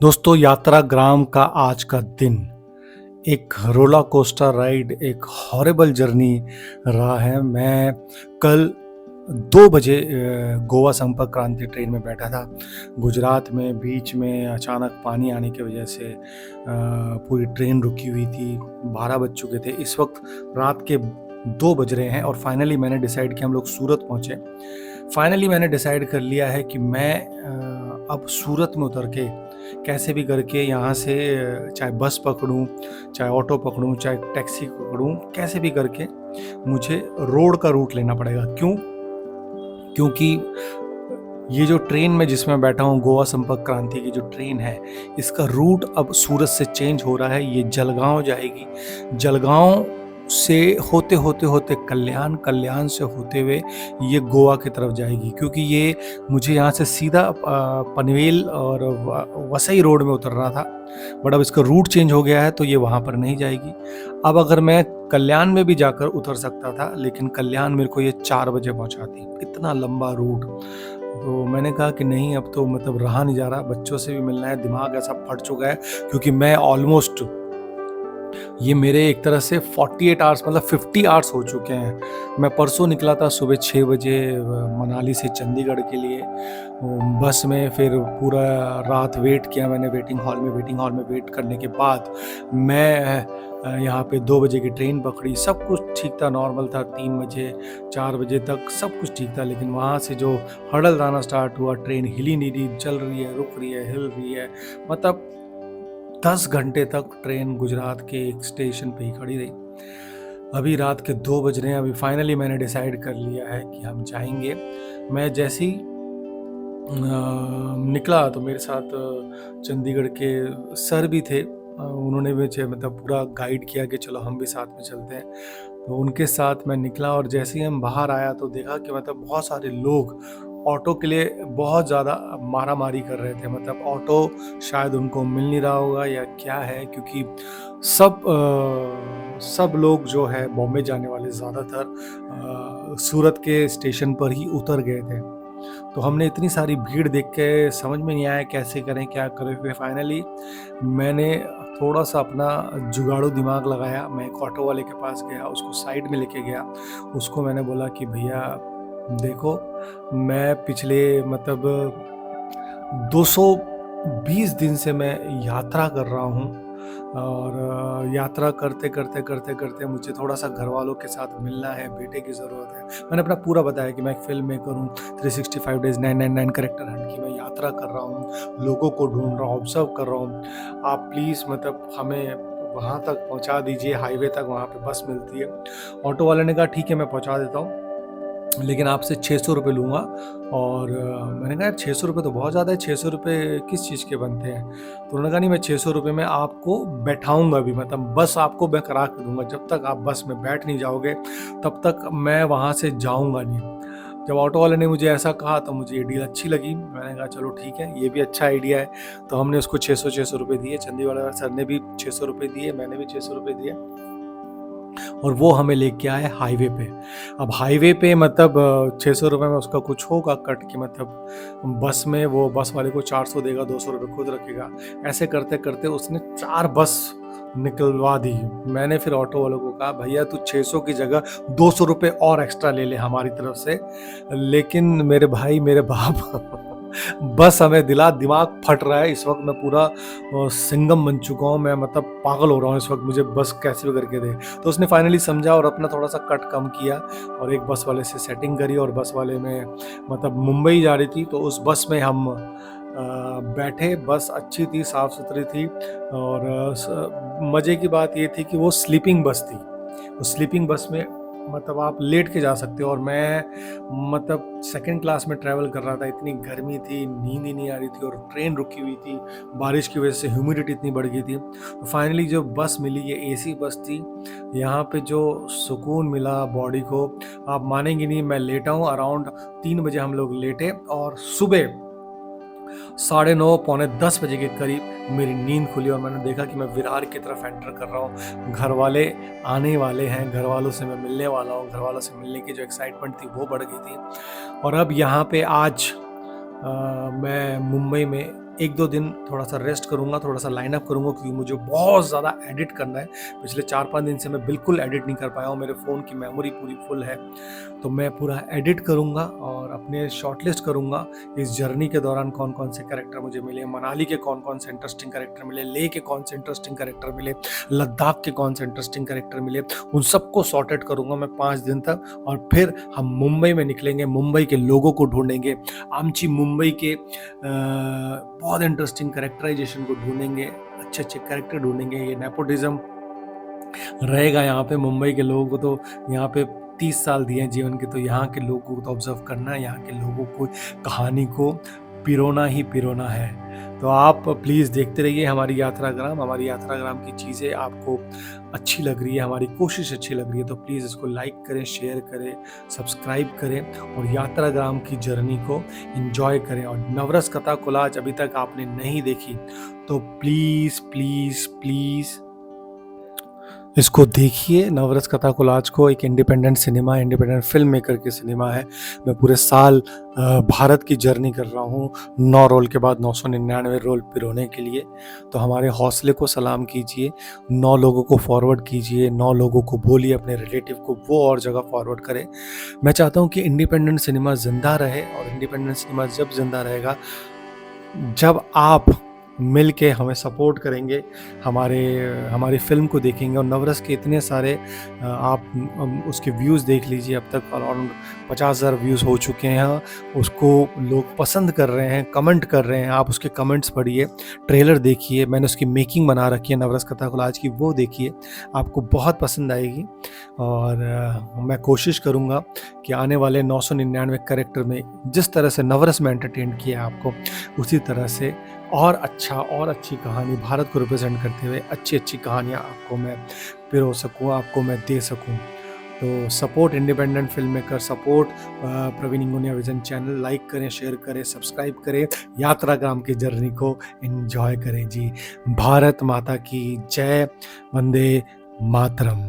दोस्तों, यात्रा ग्राम का आज का दिन एक रोलर कोस्टर राइड, एक हॉरिबल जर्नी रहा है। मैं कल 2 बजे गोवा संपर्क क्रांति ट्रेन में बैठा था। गुजरात में बीच में अचानक पानी आने की वजह से पूरी ट्रेन रुकी हुई थी। 12 बज चुके थे। इस वक्त रात के 2 बज रहे हैं और फाइनली मैंने डिसाइड किया, हम लोग सूरत पहुँचे। फाइनली मैंने डिसाइड कर लिया है कि मैं अब सूरत में उतर के कैसे भी करके यहाँ से चाहे बस पकड़ूँ, चाहे ऑटो पकड़ूँ, चाहे टैक्सी पकड़ूँ, कैसे भी करके मुझे रोड का रूट लेना पड़ेगा। क्यों? क्योंकि ये जो ट्रेन में जिसमें बैठा हूँ, गोवा संपर्क क्रांति की जो ट्रेन है, इसका रूट अब सूरत से चेंज हो रहा है। ये जलगांव जाएगी। जलगांव से होते होते होते कल्याण, कल्याण से होते हुए ये गोवा की तरफ जाएगी। क्योंकि ये मुझे यहाँ से सीधा पनवेल और वसई रोड में उतरना था, बट अब इसका रूट चेंज हो गया है तो ये वहाँ पर नहीं जाएगी। अब अगर मैं कल्याण में भी जाकर उतर सकता था, लेकिन कल्याण मेरे को ये 4 बजे पहुँचाती। इतना लंबा रूट। तो मैंने कहा कि नहीं, अब तो मतलब रहा नहीं जा रहा, बच्चों से भी मिलना है, दिमाग ऐसा फट चुका है। क्योंकि मैं ऑलमोस्ट, ये मेरे एक तरह से 48 आवर्स मतलब 50 आवर्स हो चुके हैं। मैं परसों निकला था सुबह 6 बजे मनाली से चंडीगढ़ के लिए बस में। फिर पूरा रात वेट किया मैंने वेटिंग हॉल में वेट करने के बाद मैं यहाँ पे 2 बजे की ट्रेन पकड़ी। सब कुछ ठीक था, नॉर्मल था। 3 बजे 4 बजे तक सब कुछ ठीक था। लेकिन वहाँ से जो हड़ल आना स्टार्ट हुआ, ट्रेन हिली नहीं रही, चल रही है, रुक रही है, हिल रही है। मतलब 10 घंटे तक ट्रेन गुजरात के एक स्टेशन पे ही खड़ी रही। अभी रात के 2 बज रहे हैं। अभी फाइनली मैंने डिसाइड कर लिया है कि हम जाएंगे। मैं जैसे ही निकला तो मेरे साथ चंडीगढ़ के सर भी थे। उन्होंने मुझे मतलब पूरा गाइड किया कि चलो हम भी साथ में चलते हैं। तो उनके साथ मैं निकला और जैसे ही हम बाहर आया तो देखा कि मतलब बहुत सारे लोग ऑटो के लिए बहुत ज़्यादा मारा मारी कर रहे थे। मतलब ऑटो शायद उनको मिल नहीं रहा होगा या क्या है, क्योंकि सब लोग जो है बॉम्बे जाने वाले ज़्यादातर सूरत के स्टेशन पर ही उतर गए थे। तो हमने इतनी सारी भीड़ देख के समझ में नहीं आया कैसे करें, क्या करें। फिर फाइनली मैंने थोड़ा सा अपना जुगाड़ू दिमाग लगाया। मैं एक ऑटो वाले के पास गया, उसको साइड में लेके गया। उसको मैंने बोला कि भैया देखो, मैं पिछले मतलब 220 दिन से मैं यात्रा कर रहा हूँ और यात्रा करते करते करते करते मुझे थोड़ा सा घर वालों के साथ मिलना है, बेटे की ज़रूरत है। मैंने अपना पूरा बताया कि मैं एक फिल्म मेकर हूँ, 365 डेज़ 999 कैरेक्टर हंट की मैं यात्रा कर रहा हूँ, लोगों को ढूंढ रहा हूँ, ऑब्जर्व कर रहा हूँ। आप प्लीज़ मतलब हमें वहाँ तक पहुँचा दीजिए, हाईवे तक, वहाँ पे बस मिलती है। ऑटो वाले ने कहा ठीक है, मैं पहुँचा देता हूँ, लेकिन आपसे 600 रुपये लूँगा। और मैंने कहा यार 600 रुपये तो बहुत ज़्यादा है, 600 रुपये किस चीज़ के बनते हैं? तो उन्होंने कहा नहीं, मैं 600 रुपये में आपको बैठाऊँगा भी, मतलब बस आपको मैं करा के दूँगा। जब तक आप बस में बैठ नहीं जाओगे तब तक मैं वहाँ से जाऊँगा नहीं। जब ऑटो वाले ने मुझे ऐसा कहा तो मुझे ये डील अच्छी लगी। मैंने कहा चलो ठीक है, ये भी अच्छा आइडिया है। तो हमने उसको 600 रुपये दिए। चंडीगढ़ सर ने भी 600 रुपये दिए, मैंने भी 600 रुपये दिए और वो हमें लेके आए हाईवे पे। अब हाईवे पे मतलब 600 रुपये में उसका कुछ होगा कट के, मतलब बस में वो बस वाले को 400 देगा, 200 रुपये खुद रखेगा। ऐसे करते करते उसने 4 बस निकलवा दी। मैंने फिर ऑटो वालों को कहा भैया तू 600 की जगह 200 रुपये और एक्स्ट्रा ले ले हमारी तरफ से। लेकिन मेरे भाई, मेरे बाप बस हमें दिला, दिमाग फट रहा है इस वक्त। मैं पूरा सिंघम बन चुका हूँ, मैं मतलब पागल हो रहा हूँ इस वक्त, मुझे बस कैसे भी करके दे। तो उसने फाइनली समझा और अपना थोड़ा सा कट कम किया और एक बस वाले से सेटिंग करी और बस वाले में मतलब मुंबई जा रही थी तो उस बस में हम बैठे। बस अच्छी थी, साफ़ सुथरी थी और मज़े की बात ये थी कि वो स्लीपिंग बस थी। उस स्लीपिंग बस में मतलब आप लेट के जा सकते हो और मैं मतलब सेकंड क्लास में ट्रैवल कर रहा था। इतनी गर्मी थी, नींद ही नहीं आ रही थी और ट्रेन रुकी हुई थी, बारिश की वजह से ह्यूमिडिटी इतनी बढ़ गई थी। तो फाइनली जो बस मिली, ये एसी बस थी। यहाँ पे जो सुकून मिला बॉडी को, आप मानेंगे नहीं। मैं लेटा हूँ, अराउंड 3 बजे हम लोग लेटे और सुबह 9:30 पौने 10 बजे के करीब मेरी नींद खुली और मैंने देखा कि मैं विरार की तरफ एंटर कर रहा हूँ। घर वाले आने वाले हैं, घर वालों से मैं मिलने वाला हूँ। घर वालों से मिलने की जो एक्साइटमेंट थी वो बढ़ गई थी। और अब यहाँ पे आज मैं मुंबई में 1-2 दिन थोड़ा-सा रेस्ट करूँगा, थोड़ा-सा लाइन अप करूँगा क्योंकि मुझे बहुत ज़्यादा एडिट करना है। पिछले 4-5 दिन से मैं बिल्कुल एडिट नहीं कर पाया हूँ, मेरे फ़ोन की मेमोरी पूरी फुल है। तो मैं पूरा एडिट करूँगा और अपने शॉर्टलिस्ट करूँगा इस जर्नी के दौरान कौन-कौन से कैरेक्टर मुझे मिले, मनाली के कौन-कौन से इंटरेस्टिंग कैरेक्टर मिले, लेह के कौन से इंटरेस्टिंग कैरेक्टर मिले, लद्दाख के कौन से इंटरेस्टिंग कैरेक्टर मिले, उन सबको सॉर्टेड करूँगा मैं 5 दिन तक और फिर हम मुंबई में निकलेंगे, मुंबई के लोगों को ढूँढेंगे, आमची मुंबई के बहुत इंटरेस्टिंग कैरेक्टराइजेशन को ढूँढेंगे, अच्छे-अच्छे कैरेक्टर ढूँढेंगे। ये नेपोटिज़्म रहेगा यहाँ पे, मुंबई के लोगों को तो यहाँ पे 30 साल दिए हैं जीवन के, तो यहाँ के लोगों को तो ऑब्ज़र्व करना है, यहाँ के लोगों को कहानी को पिरोना ही पिरोना है। तो आप प्लीज़ देखते रहिए हमारी यात्राग्राम, हमारी यात्राग्राम की चीज़ें आपको अच्छी लग रही है, हमारी कोशिश अच्छी लग रही है तो प्लीज़ इसको लाइक करें, शेयर करें, सब्सक्राइब करें और यात्राग्राम की जर्नी को एन्जॉय करें। और नवरस कथा कोलाज अभी तक आपने नहीं देखी तो प्लीज़, प्लीज़, प्लीज़ इसको देखिए। नवरस कथा कोलाज को एक independent cinema, independent film maker की सिनेमा है। मैं पूरे साल भारत की जर्नी कर रहा हूँ 9 रोल के बाद 999 रोल पिरोने के लिए। तो हमारे हौसले को सलाम कीजिए, 9 लोगों को फॉरवर्ड कीजिए, 9 लोगों को बोलिए अपने रिलेटिव को वो और जगह फॉरवर्ड करें। मैं चाहता हूँ कि इंडिपेंडेंट सिनेमा ज़िंदा रहे और इंडिपेंडेंट सिनेमा जब ज़िंदा रहेगा, जब आप मिल के हमें सपोर्ट करेंगे, हमारी फ़िल्म को देखेंगे। और नवरस के इतने सारे आप उसके व्यूज़ देख लीजिए, अब तक अराउंड 50,000 व्यूज़ हो चुके हैं। उसको लोग पसंद कर रहे हैं, कमेंट कर रहे हैं, आप उसके कमेंट्स पढ़िए, ट्रेलर देखिए, मैंने उसकी मेकिंग बना रखी है नवरस कथा कोलाज की, वो देखिए, आपको बहुत पसंद आएगी। और मैं कोशिश करूँगा कि आने वाले 999 कैरेक्टर में जिस तरह से नवरस में एंटरटेन किया आपको, उसी तरह से और अच्छा और अच्छी कहानी भारत को रिप्रेजेंट करते हुए अच्छी-अच्छी कहानियाँ आपको मैं पिरो सकूँ, आपको मैं दे सकूँ। तो support independent film maker, support Praveen Ingonia vision channel, like करें, शेयर करें, सब्सक्राइब करें, यात्राग्राम की जर्नी को एन्जॉय करें जी। भारत माता की जय, वंदे मातरम।